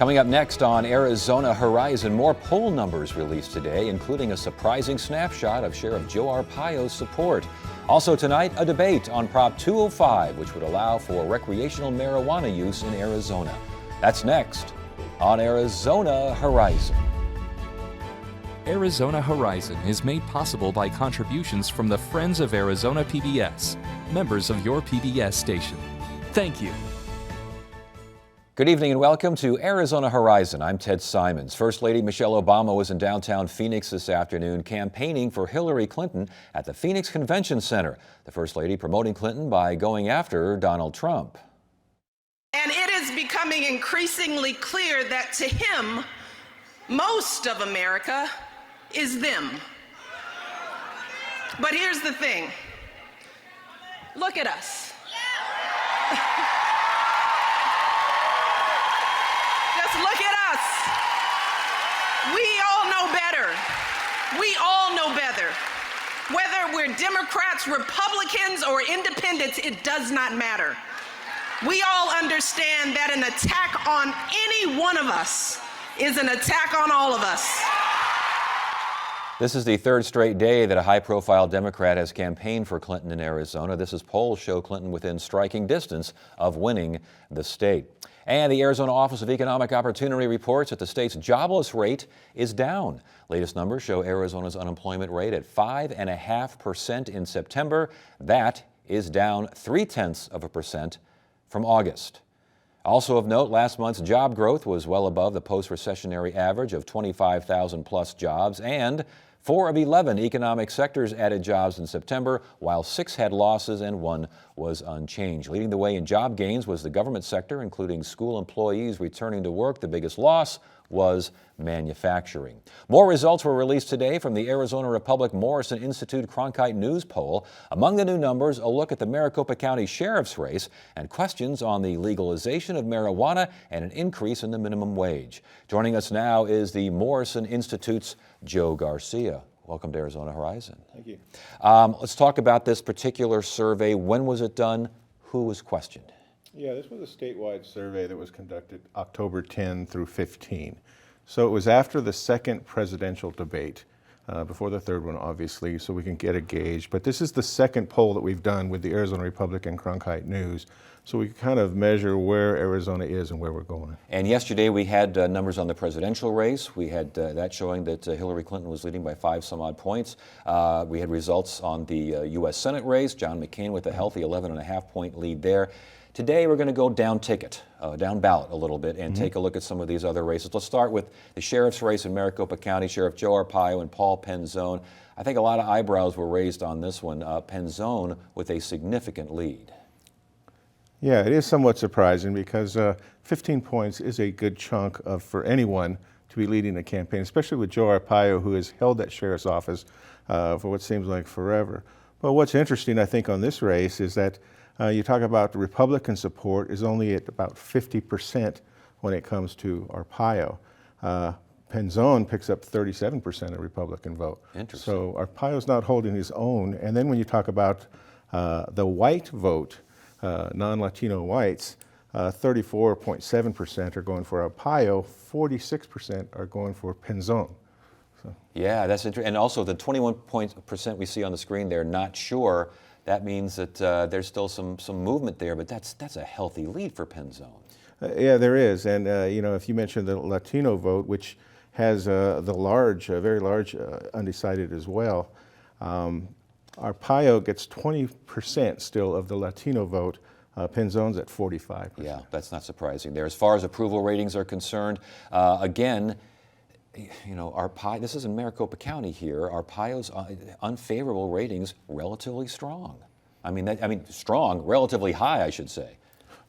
Coming up next on Arizona Horizon, more poll numbers released today, including a surprising snapshot of Sheriff Joe Arpaio's support. Also tonight, a debate on Prop 205, which would allow for recreational marijuana use in Arizona. That's next on Arizona Horizon. Arizona Horizon is made possible by contributions from the Friends of Arizona PBS, members of your PBS station. Thank you. Good evening and welcome to Arizona Horizon. I'm Ted Simons. First Lady Michelle Obama was in downtown Phoenix this afternoon campaigning for Hillary Clinton at the Phoenix Convention Center. The First Lady promoting Clinton by going after Donald Trump. And it is becoming increasingly clear that to him, most of America is them. But here's the thing. Look at us. Look at us. We all know better. We all know better. Whether we're Democrats, Republicans, or independents, it does not matter. We all understand that an attack on any one of us is an attack on all of us. This is the third straight day that a high-profile Democrat has campaigned for Clinton in Arizona. This is polls show Clinton within striking distance of winning the state. And the Arizona Office of Economic Opportunity reports that the state's jobless rate is down. Latest numbers show Arizona's unemployment rate at 5.5% in September. That is down 0.3% from August. Also of note, last month's job growth was well above the post-recessionary average of 25,000 plus jobs, and 4 of 11 economic sectors added jobs in September, while 6 had losses and 1 was unchanged. Leading the way in job gains was the government sector, including school employees returning to work. The biggest loss was manufacturing. More results were released today from the Arizona Republic Morrison Institute Cronkite News poll. Among the new numbers, a look at the Maricopa County Sheriff's race and questions on the legalization of marijuana and an increase in the minimum wage. Joining us now is the Morrison Institute's Joe Garcia. Welcome to Arizona Horizon. Thank you. Let's talk about this particular survey. When was it done? Who was questioned? Yeah, this was a statewide survey that was conducted October 10 through 15. So it was after the second presidential debate, before the third one, obviously, so we can get a gauge. But this is the second poll that we've done with the Arizona Republic and Cronkite News, so we can kind of measure where Arizona is and where we're going. And yesterday we had numbers on the presidential race. We had that showing that Hillary Clinton was leading by 5 some odd points. We had results on the U.S. Senate race. John McCain with a healthy 11.5 point lead there. Today we're going to go down ticket, down ballot a little bit and take a look at some of these other races. Let's start with the sheriff's race in Maricopa County. Sheriff Joe Arpaio and Paul Penzone. I think a lot of eyebrows were raised on this one. Penzone with a significant lead. Yeah, it is somewhat surprising because 15 points is a good chunk for anyone to be leading a campaign, especially with Joe Arpaio, who has held that sheriff's office for what seems like forever. But what's interesting, I think, on this race is that you talk about the Republican support is only at about 50% when it comes to Arpaio. Penzone picks up 37% of Republican vote. Interesting. So Arpaio's not holding his own. And then when you talk about the white vote, non-Latino whites, 34.7% are going for Arpaio, 46% are going for Penzone. So. Yeah, that's interesting. And also the 21% we see on the screen there, not sure. That means that there's still some movement there, but that's a healthy lead for Penzone. Yeah, there is. And, you know, if you mentioned the Latino vote, which has very large undecided as well, Arpaio gets 20% still of the Latino vote. Penzone's at 45%. Yeah, that's not surprising there. As far as approval ratings are concerned, again, you know, this is in Maricopa County here. Arpaio's unfavorable ratings relatively strong. I mean, strong, relatively high, I should say.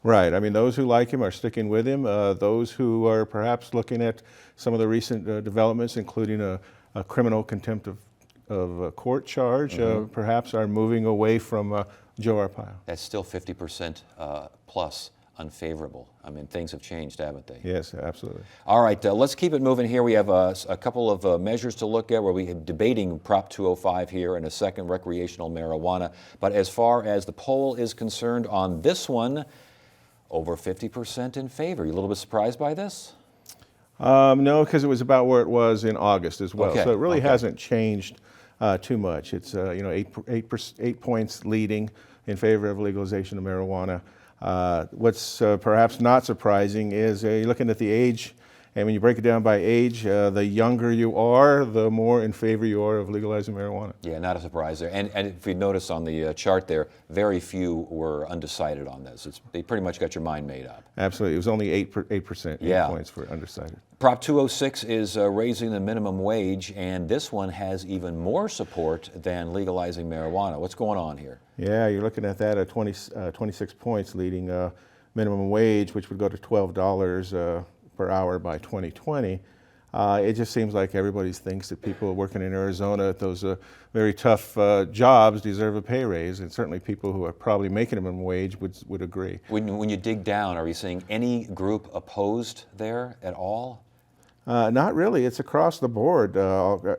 Right. I mean, those who like him are sticking with him. Those who are perhaps looking at some of the recent developments, including a criminal contempt of court charge, perhaps are moving away from Joe Arpaio. That's still 50% plus unfavorable. I mean, things have changed, haven't they? Yes, absolutely. All right, let's keep it moving here. We have a couple of measures to look at where we have debating Prop 205 here and a second recreational marijuana. But as far as the poll is concerned on this one, over 50% in favor. You a little bit surprised by this? No, because it was about where it was in August as well. Okay, So it really okay. hasn't changed too much. It's 8 points leading in favor of legalization of marijuana. What's perhaps not surprising is you're looking at the age, and when you break it down by age, the younger you are, the more in favor you are of legalizing marijuana. Yeah, not a surprise there. And if you notice on the chart there, very few were undecided on this. They pretty much got your mind made up. Absolutely. It was only 8%, 8 Yeah. points for undecided. Prop 206 is raising the minimum wage, and this one has even more support than legalizing marijuana. What's going on here? Yeah, you're looking at that at 26 points leading minimum wage, which would go to $12 per hour by 2020. It just seems like everybody thinks that people working in Arizona at those very tough jobs deserve a pay raise, and certainly people who are probably making a minimum wage would agree. When you dig down, are you seeing any group opposed there at all? Not really. It's across the board,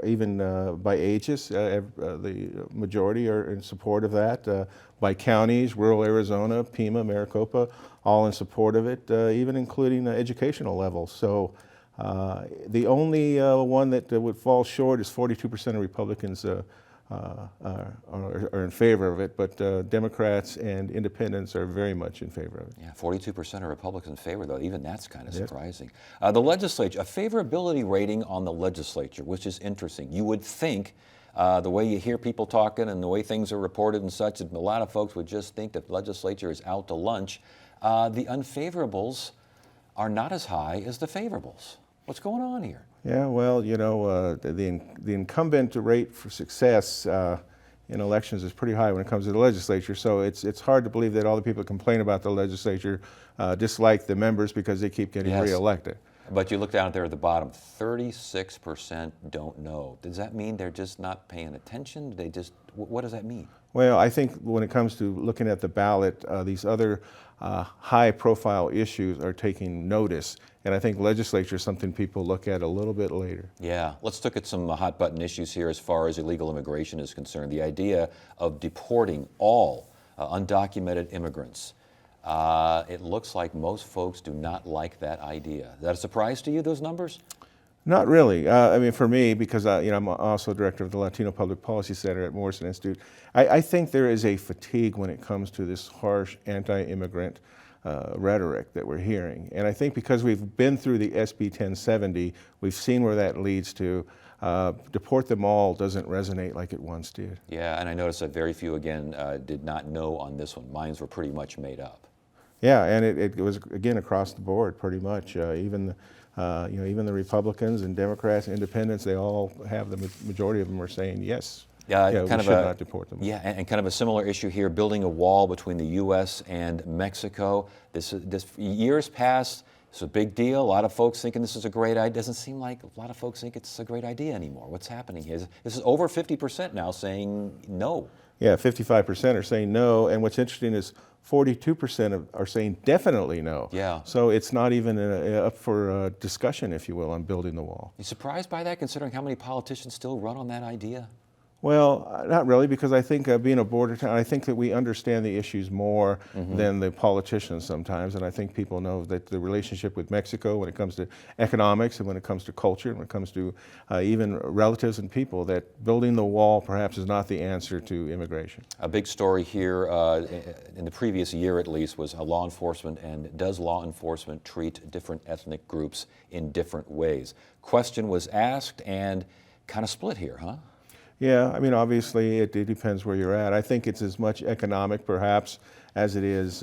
even by ages. The majority are in support of that. By counties, rural Arizona, Pima, Maricopa, all in support of it, even including educational levels. So the only one that would fall short is 42% of Republicans are in favor of it, but Democrats and independents are very much in favor of it. Yeah, 42% of Republicans in favor, though. Even that's kind of surprising. The legislature, a favorability rating on the legislature, which is interesting. You would think, the way you hear people talking and the way things are reported and such, that a lot of folks would just think that the legislature is out to lunch. The unfavorables are not as high as the favorables. What's going on here? Yeah, well, the incumbent rate for success in elections is pretty high when it comes to the legislature. So it's hard to believe that all the people that complain about the legislature dislike the members because they keep getting reelected. But you look down there at the bottom, 36% don't know. Does that mean they're just not paying attention? What does that mean? Well, I think when it comes to looking at the ballot, these other high-profile issues are taking notice, and I think legislature is something people look at a little bit later. Yeah, let's look at some hot-button issues here as far as illegal immigration is concerned. The idea of deporting all undocumented immigrants. It looks like most folks do not like that idea. Is that a surprise to you, those numbers? Not really. I mean, for me, because I'm also director of the Latino Public Policy Center at Morrison Institute, I think there is a fatigue when it comes to this harsh anti-immigrant rhetoric that we're hearing. And I think because we've been through the SB 1070, we've seen where that leads to. Deport them all doesn't resonate like it once did. Yeah, and I noticed that very few, again, did not know on this one. Minds were pretty much made up. Yeah, and it was, again, across the board pretty much. Even the Republicans and Democrats, independents, they all have, the majority of them are saying yes. Yeah, we should not deport them. Yeah, and kind of a similar issue here, building a wall between the U.S. and Mexico. This years past, it's a big deal. A lot of folks thinking this is a great idea. Doesn't seem like a lot of folks think it's a great idea anymore. What's happening here? This is over 50% now saying no. Yeah, 55% are saying no, and what's interesting is 42% are saying definitely no. Yeah. So it's not even up for discussion, if you will, on building the wall. You surprised by that, considering how many politicians still run on that idea? Well, not really, because I think being a border town, I think that we understand the issues more than the politicians sometimes, and I think people know that the relationship with Mexico when it comes to economics and when it comes to culture and when it comes to even relatives and people, that building the wall perhaps is not the answer to immigration. A big story here in the previous year at least was law enforcement, and does law enforcement treat different ethnic groups in different ways? Question was asked and kind of split here, huh? Yeah, I mean, obviously it depends where you're at. I think it's as much economic, perhaps, as it is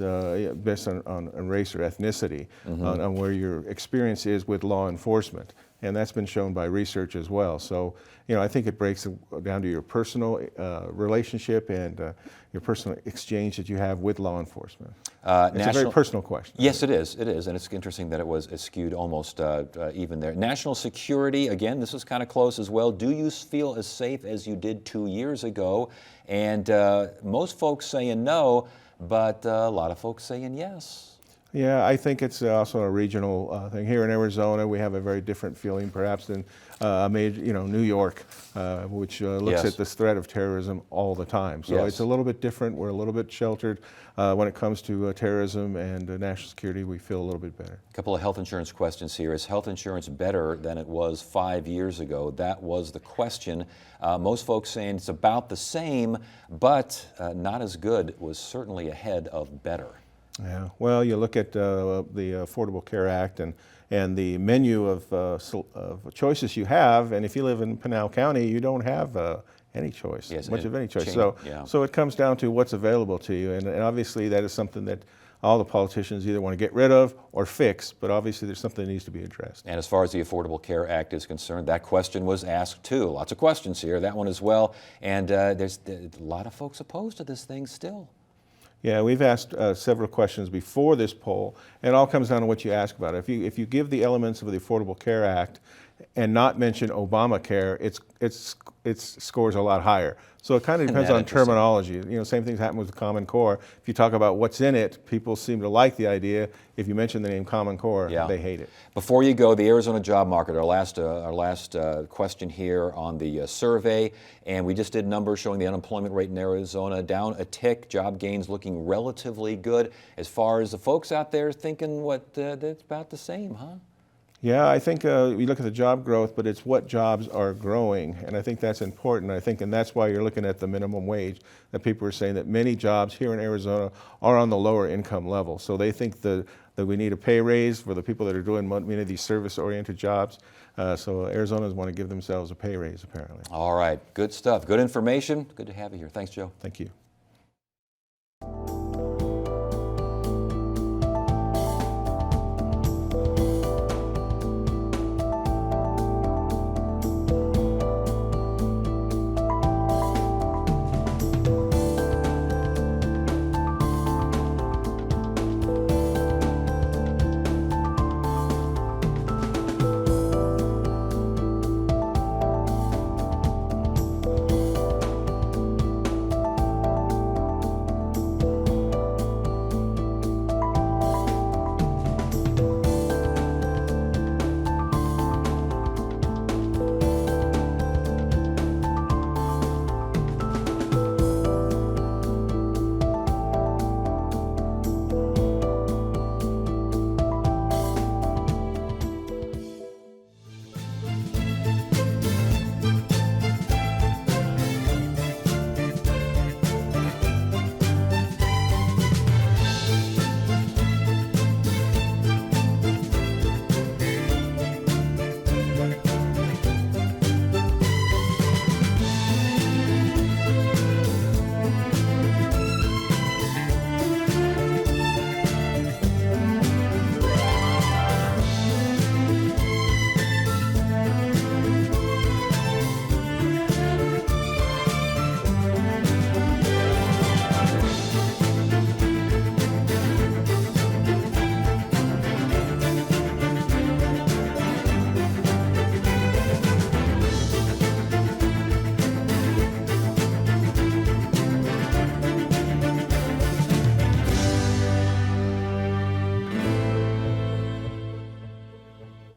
based on race or ethnicity, on where your experience is with law enforcement. And that's been shown by research as well. So, I think it breaks down to your personal relationship and your personal exchange that you have with law enforcement. It's a very personal question. Yes, it is. It is. And it's interesting that it was skewed almost even there. National security, again, this is kind of close as well. Do you feel as safe as you did 2 years ago? And most folks saying no, but a lot of folks saying yes. Yeah, I think it's also a regional thing. Here in Arizona, we have a very different feeling, perhaps, than New York, which looks Yes. at this threat of terrorism all the time. So Yes. it's a little bit different. We're a little bit sheltered when it comes to terrorism and national security. We feel a little bit better. A couple of health insurance questions here. Is health insurance better than it was 5 years ago? That was the question. Most folks saying it's about the same, but not as good. It was certainly ahead of better. Yeah. Well, you look at the Affordable Care Act and the menu of choices you have, and if you live in Pinal County, you don't have any choice, Yes, much and of any choice. change- So, yeah. so it comes down to what's available to you, and obviously that is something that all the politicians either want to get rid of or fix, but obviously there's something that needs to be addressed. And as far as the Affordable Care Act is concerned, that question was asked too. Lots of questions here, that one as well. And there's a lot of folks opposed to this thing still. Yeah, we've asked several questions before this poll, and it all comes down to what you ask about. If you give the elements of the Affordable Care Act and not mention Obamacare, it scores a lot higher. So it kind of depends that on interesting? terminology. Same things happen with the Common Core. If you talk about what's in it, people seem to like the idea. If you mention the name Common Core, Yeah. they hate it. Before you go, the Arizona job market, our last question here on the survey, and we just did numbers showing the unemployment rate in Arizona down a tick, job gains looking relatively good. As far as the folks out there thinking that's about the same, huh? Yeah, I think we look at the job growth, but it's what jobs are growing, and I think that's important. And that's why you're looking at the minimum wage, that people are saying that many jobs here in Arizona are on the lower income level. So they think that we need a pay raise for the people that are doing many of these service-oriented jobs. So Arizonans want to give themselves a pay raise, apparently. All right, good stuff, good information. Good to have you here. Thanks, Joe. Thank you.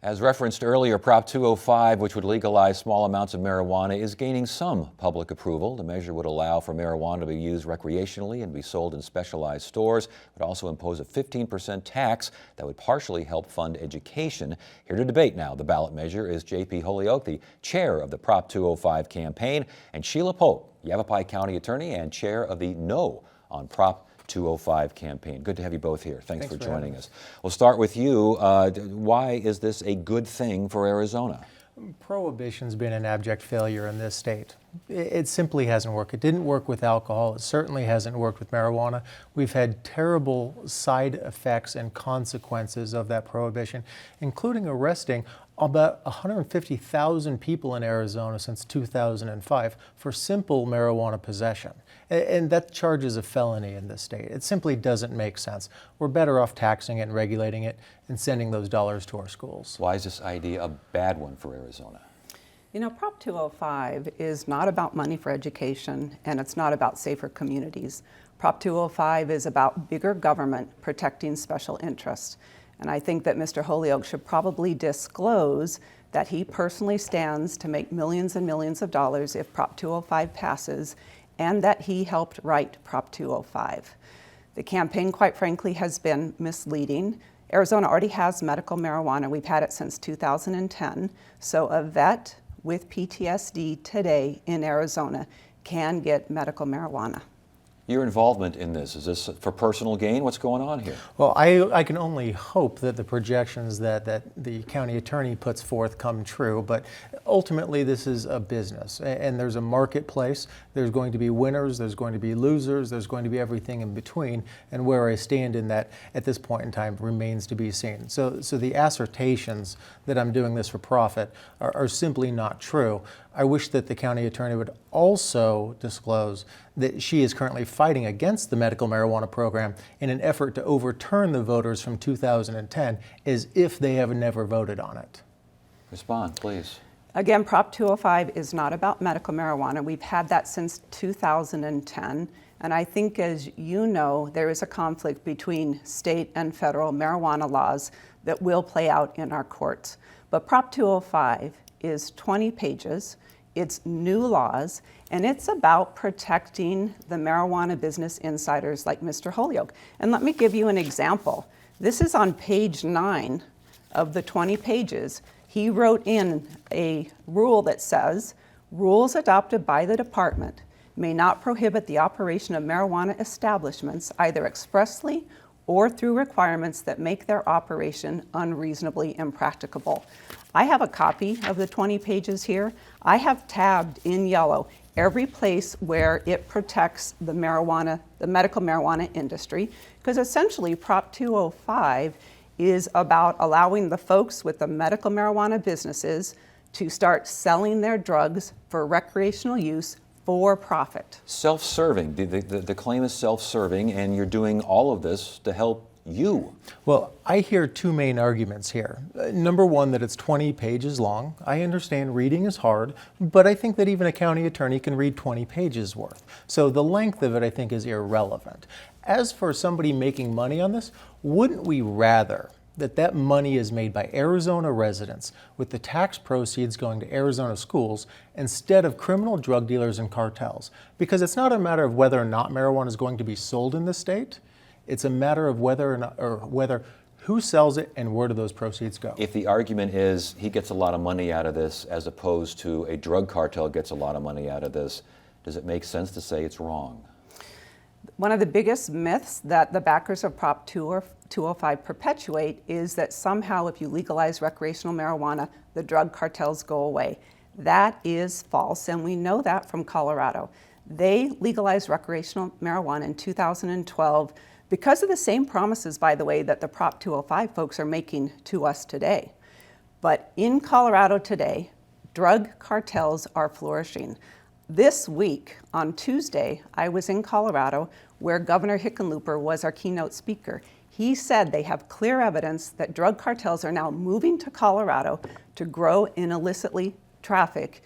As referenced earlier, Prop 205, which would legalize small amounts of marijuana, is gaining some public approval. The measure would allow for marijuana to be used recreationally and be sold in specialized stores. It would also impose a 15% tax that would partially help fund education. Here to debate now the ballot measure is J.P. Holyoke, the chair of the Prop 205 campaign, and Sheila Pope, Yavapai County attorney and chair of the No on Prop 205 campaign. Good to have you both here. Thanks for joining us. We'll start with you. Why is this a good thing for Arizona? Prohibition's been an abject failure in this state. It simply hasn't worked. It didn't work with alcohol. It certainly hasn't worked with marijuana. We've had terrible side effects and consequences of that prohibition, including arresting about 150,000 people in Arizona since 2005 for simple marijuana possession. And that charge is a felony in this state. It simply doesn't make sense. We're better off taxing it and regulating it and sending those dollars to our schools. Why is this idea a bad one for Arizona? You know, Prop 205 is not about money for education, and it's not about safer communities. Prop 205 is about bigger government protecting special interests. And I think that Mr. Holyoke should probably disclose that he personally stands to make millions and millions of dollars if Prop 205 passes, and that he helped write Prop 205. The campaign, quite frankly, has been misleading. Arizona already has medical marijuana. We've had it since 2010. So a vet with PTSD today in Arizona can get medical marijuana. Your involvement in this, is this for personal gain? What's going on here? Well, I can only hope that the projections that the county attorney puts forth come true, but ultimately this is a business, and there's a marketplace. There's going to be winners, there's going to be losers, there's going to be everything in between, and where I stand in that at this point in time remains to be seen. So the assertions that I'm doing this for profit are simply not true. I wish that the county attorney would also disclose that she is currently fighting against the medical marijuana program in an effort to overturn the voters from 2010 as if they have never voted on it. Respond, please. Again, Prop 205 is not about medical marijuana. We've had that since 2010. And I think, as you know, there is a conflict between state and federal marijuana laws that will play out in our courts. But Prop 205 is 20 pages. It's new laws, and it's about protecting the marijuana business insiders like Mr. Holyoke. And let me give you an example. This is on page 9 of the 20 pages. He wrote in a rule that says, rules adopted by the department may not prohibit the operation of marijuana establishments either expressly or through requirements that make their operation unreasonably impracticable. I have a copy of the 20 pages here. I have tabbed in yellow every place where it protects the medical marijuana industry, because essentially Prop 205 is about allowing the folks with the medical marijuana businesses to start selling their drugs for recreational use for profit. Self-serving, the claim is self-serving, and you're doing all of this to help you. Well, I hear two main arguments here. Number one, that it's 20 pages long. I understand reading is hard, but I think that even a county attorney can read 20 pages worth. So the length of it, I think, is irrelevant. As for somebody making money on this, wouldn't we rather that money is made by Arizona residents with the tax proceeds going to Arizona schools instead of criminal drug dealers and cartels? Because it's not a matter of whether or not marijuana is going to be sold in the state. It's a matter of whether who sells it and where do those proceeds go. If the argument is he gets a lot of money out of this as opposed to a drug cartel gets a lot of money out of this, does it make sense to say it's wrong? One of the biggest myths that the backers of Prop 205 perpetuate is that somehow if you legalize recreational marijuana, the drug cartels go away. That is false, and we know that from Colorado. They legalized recreational marijuana in 2012 because of the same promises, by the way, that the Prop 205 folks are making to us today. But in Colorado today, drug cartels are flourishing. This week, on Tuesday, I was in Colorado where Governor Hickenlooper was our keynote speaker. He said they have clear evidence that drug cartels are now moving to Colorado to grow and illicitly traffic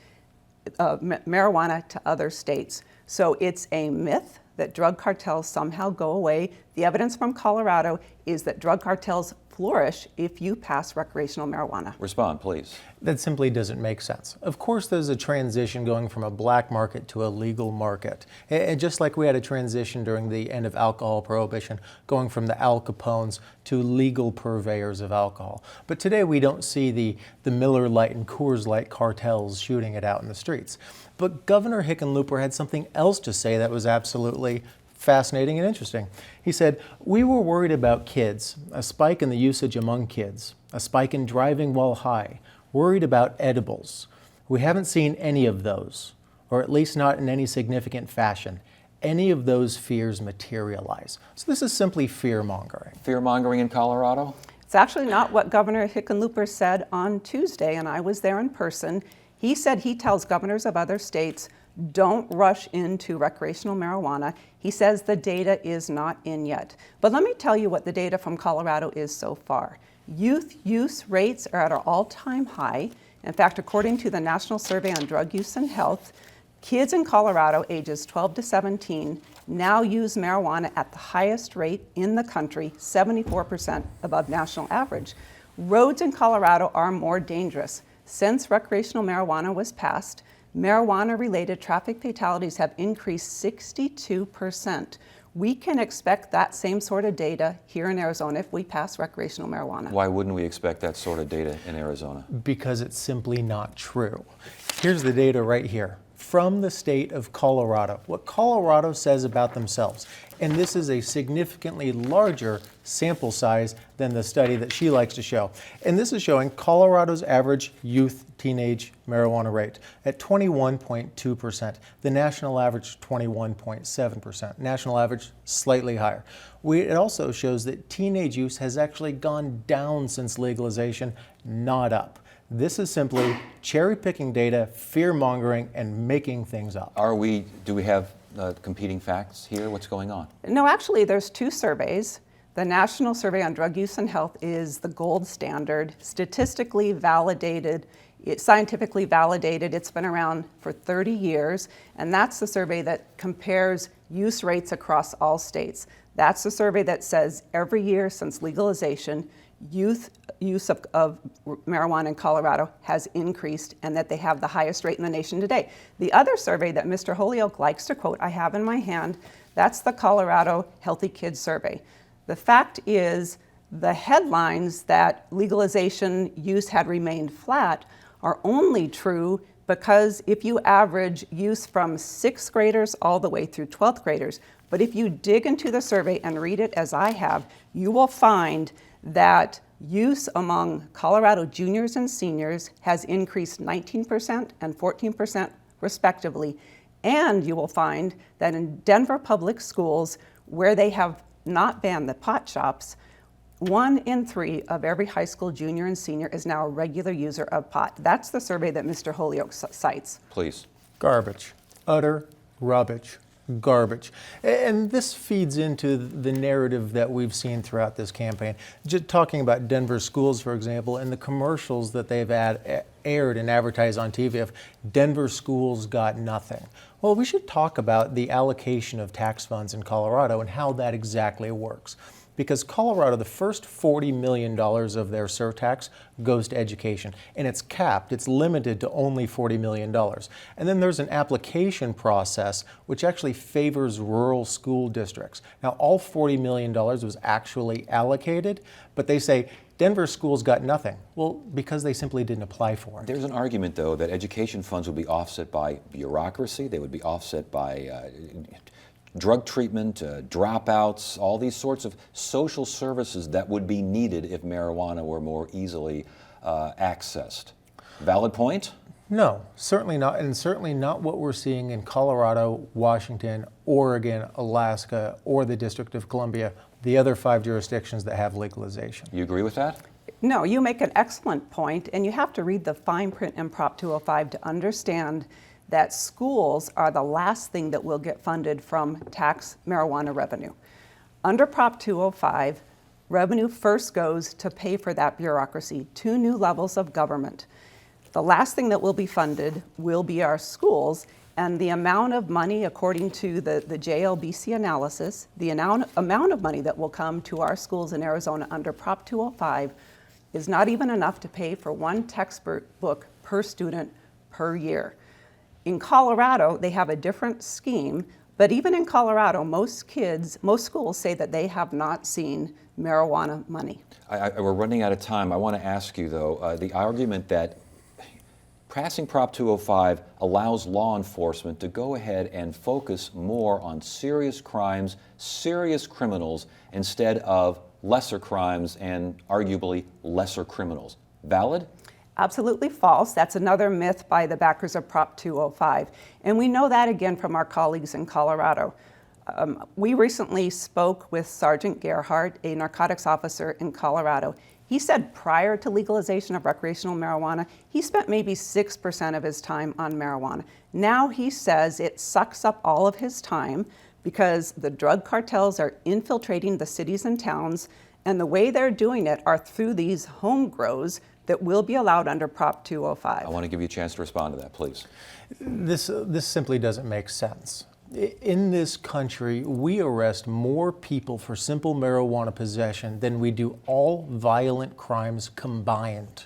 marijuana to other states. So it's a myth that drug cartels somehow go away. The evidence from Colorado is that drug cartels flourish if you pass recreational marijuana. Respond, please. That simply doesn't make sense. Of course, there's a transition going from a black market to a legal market. And just like we had a transition during the end of alcohol prohibition, going from the Al Capones to legal purveyors of alcohol. But today we don't see the Miller Lite and Coors Light cartels shooting it out in the streets. But Governor Hickenlooper had something else to say that was absolutely fascinating and interesting. He said, "We were worried about kids, a spike in the usage among kids, a spike in driving while high, worried about edibles. We haven't seen any of those, or at least not in any significant fashion. Any of those fears materialize." So this is simply fear-mongering. Fear-mongering in Colorado? It's actually not what Governor Hickenlooper said on Tuesday, and I was there in person. He said he tells governors of other states, don't rush into recreational marijuana. He says the data is not in yet. But let me tell you what the data from Colorado is so far. Youth use rates are at an all-time high. In fact, according to the National Survey on Drug Use and Health, kids in Colorado ages 12 to 17 now use marijuana at the highest rate in the country, 74% above national average. Roads in Colorado are more dangerous. Since recreational marijuana was passed, marijuana-related traffic fatalities have increased 62%. We can expect that same sort of data here in Arizona if we pass recreational marijuana. Why wouldn't we expect that sort of data in Arizona? Because it's simply not true. Here's the data right here from the state of Colorado, what Colorado says about themselves. And this is a significantly larger sample size than the study that she likes to show. And this is showing Colorado's average youth teenage marijuana rate at 21.2%. The national average, 21.7%. National average, slightly higher. It also shows that teenage use has actually gone down since legalization, not up. This is simply cherry-picking data, fear-mongering, and making things up. Do we have competing facts here? What's going on? No, actually, there's two surveys. The National Survey on Drug Use and Health is the gold standard, statistically validated, scientifically validated. It's been around for 30 years, and that's the survey that compares use rates across all states. That's the survey that says every year since legalization, youth use of marijuana in Colorado has increased and that they have the highest rate in the nation today. The other survey that Mr. Holyoke likes to quote, I have in my hand, that's the Colorado Healthy Kids Survey. The fact is the headlines that legalization use had remained flat are only true because if you average use from 6th graders all the way through 12th graders, but if you dig into the survey and read it as I have, you will find that use among Colorado juniors and seniors has increased 19% and 14% respectively. And you will find that in Denver public schools, where they have not banned the pot shops, 1 in 3 of every high school junior and senior is now a regular user of pot. That's the survey that Mr. Holyoke cites. Please. Garbage. Utter rubbish. Garbage. And this feeds into the narrative that we've seen throughout this campaign. Just talking about Denver schools, for example, and the commercials that they've aired and advertised on TV of Denver schools got nothing. Well, we should talk about the allocation of tax funds in Colorado and how that exactly works. Because Colorado, the first $40 million of their surtax goes to education, and it's capped, it's limited to only $40 million. And then there's an application process which actually favors rural school districts. Now, all $40 million was actually allocated, but they say Denver schools got nothing. Well, because they simply didn't apply for it. There's an argument, though, that education funds would be offset by bureaucracy, they would be offset by drug treatment, dropouts, all these sorts of social services that would be needed if marijuana were more easily accessed. Valid point? No, certainly not, and certainly not what we're seeing in Colorado, Washington, Oregon, Alaska, or the District of Columbia, the other 5 jurisdictions that have legalization. You agree with that? No, you make an excellent point, and you have to read the fine print in Prop 205 to understand that schools are the last thing that will get funded from tax marijuana revenue. Under Prop 205, revenue first goes to pay for that bureaucracy, 2 new levels of government. The last thing that will be funded will be our schools, and the amount of money, according to the JLBC analysis, the amount of money that will come to our schools in Arizona under Prop 205 is not even enough to pay for 1 textbook per student per year. In Colorado, they have a different scheme, but even in Colorado, most schools say that they have not seen marijuana money. We're running out of time. I want to ask you, though, the argument that passing Prop 205 allows law enforcement to go ahead and focus more on serious crimes, serious criminals, instead of lesser crimes and arguably lesser criminals. Valid? Absolutely false. That's another myth by the backers of Prop 205. And we know that again from our colleagues in Colorado. We recently spoke with Sergeant Gerhardt, a narcotics officer in Colorado. He said prior to legalization of recreational marijuana, he spent maybe 6% of his time on marijuana. Now he says it sucks up all of his time because the drug cartels are infiltrating the cities and towns, and the way they're doing it are through these home grows that will be allowed under Prop 205. I want to give you a chance to respond to that, please. This simply doesn't make sense. In this country, we arrest more people for simple marijuana possession than we do all violent crimes combined.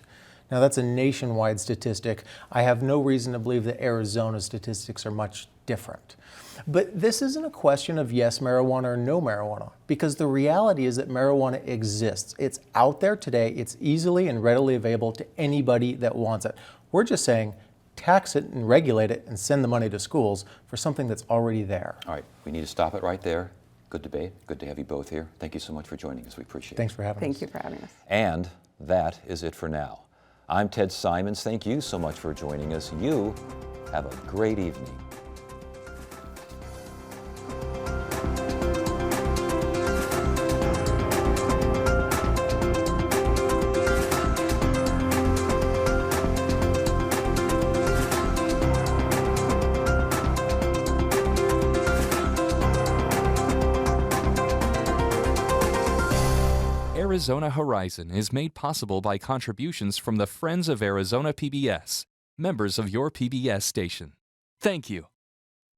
Now, that's a nationwide statistic. I have no reason to believe that Arizona's statistics are much different. But this isn't a question of yes marijuana or no marijuana, because the reality is that marijuana exists. It's out there today. It's easily and readily available to anybody that wants it. We're just saying, tax it and regulate it and send the money to schools for something that's already there. All right, we need to stop it right there. Good debate. Good to have you both here. Thank you so much for joining us. We appreciate it. Thanks for having us. Thank you for having us. And that is it for now. I'm Ted Simons. Thank you so much for joining us. You have a great evening. Arizona Horizon is made possible by contributions from the Friends of Arizona PBS, members of your PBS station. Thank you.